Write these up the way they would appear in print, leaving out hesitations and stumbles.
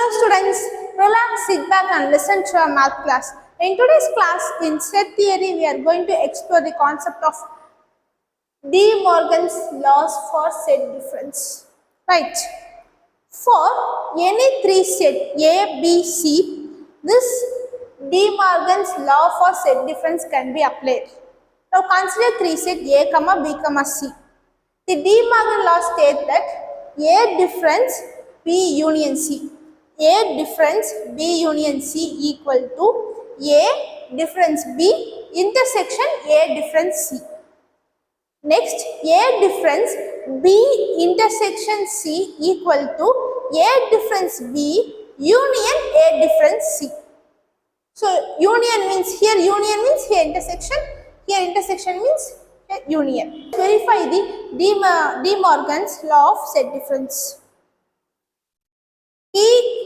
Hello students, relax, sit back and listen to our math class. In today's class, in set theory, we are going to explore the concept of De Morgan's laws for set difference. Right. For any three set A, B, C, this De Morgan's law for set difference can be applied. Now consider three set A, B, C. The De Morgan law states that A difference B union C. A difference B union C equal to A difference B intersection A difference C. Next, A difference B intersection C equal to A difference B union A difference C. So, union means here intersection, here intersection means union. Verify the De Morgan's law of set difference. P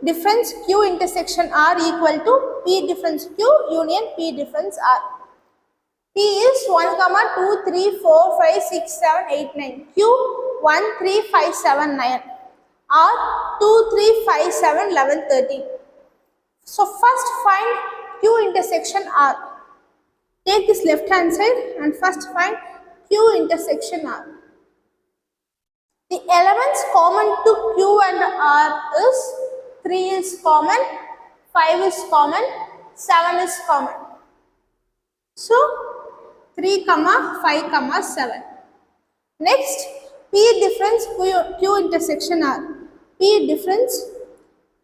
difference Q intersection R equal to P difference Q union P difference R. P is 1, 2, 3, 4, 5, 6, 7, 8, 9. Q 1, 3, 5, 7, 9. R 2, 3, 5, 7, 11, 13. So first find Q intersection R. Take this left hand side and first find Q intersection R. The elements common to Q and R is 3 is common, 5 is common, 7 is common. So 3, 5, 7. Next, P difference Q intersection R. P difference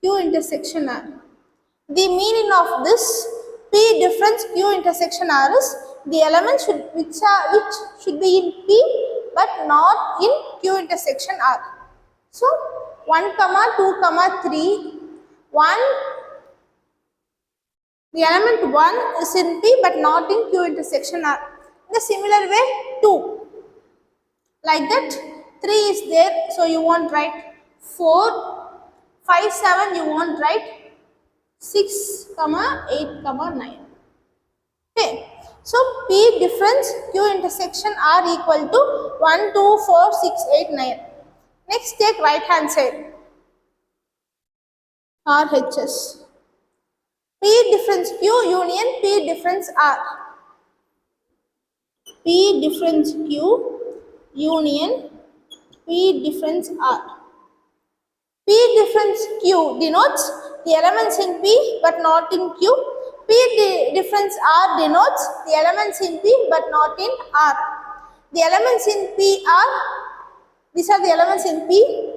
Q intersection R. The meaning of this P difference Q intersection R is the elements which should be in P but not in Q intersection R. So 1, 2, 3, 1, the element 1 is in P but not in Q intersection R. In a similar way 2, like that 3 is there, so you won't write 4, 5, 7 you won't write 6, 8, 9. Okay. So P difference Q intersection R equal to 1, 2, 4, 6, 8, 9. Next take right hand side. RHS. P difference Q union P difference R. P difference Q union P difference R. P difference Q denotes the elements in P but not in Q. P difference R denotes the elements in P but not in R. The elements in P are, these are the elements in P,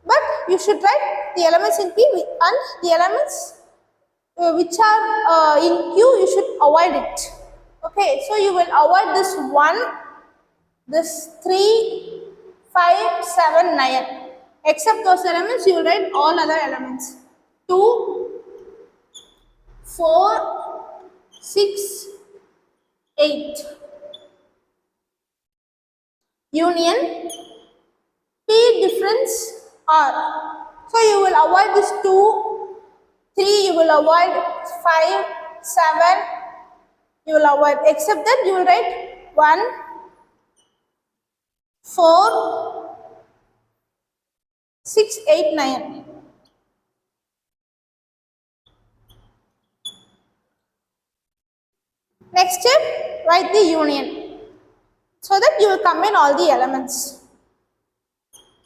but you should write the elements in P and the elements which are in Q, you should avoid it. Okay, so you will avoid this 1, this 3, 5, 7, 9. Except those elements, you will write all other elements. 2, 4, 6, 8. Union P difference R. So you will avoid this 2, 3, you will avoid 5, 7, you will avoid, except that you will write 1, 4, 6, 8, 9. Next step, write the union so that you will combine all the elements.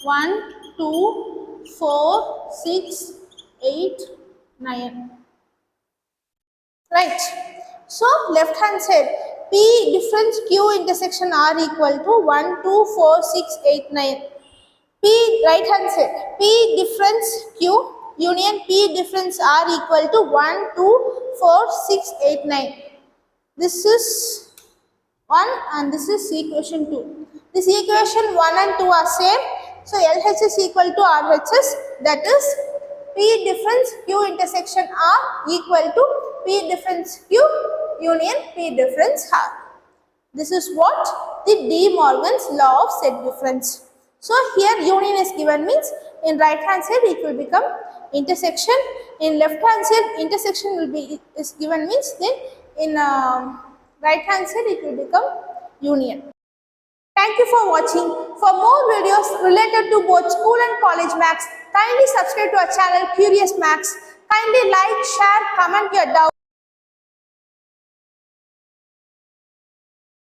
1, 2, 4, 6, 8, 9. Right. So left hand side, P difference Q intersection R equal to 1, 2, 4, 6, 8, 9. P right hand side, P difference Q union P difference R equal to 1, 2, 4, 6, 8, 9. This is 1 and this is equation 2. This equation 1 and 2 are same. So LHS equal to RHS, that is P difference Q intersection R equal to P difference Q union P difference R. This is what the De Morgan's law of set difference. So here union is given means in right hand side it will become intersection, in left hand side intersection will be is given means then in right hand side it will become union. Thank you for watching. For more videos related to both school and college maths, kindly subscribe to our channel Curious Maths. Kindly like, share, comment your doubts.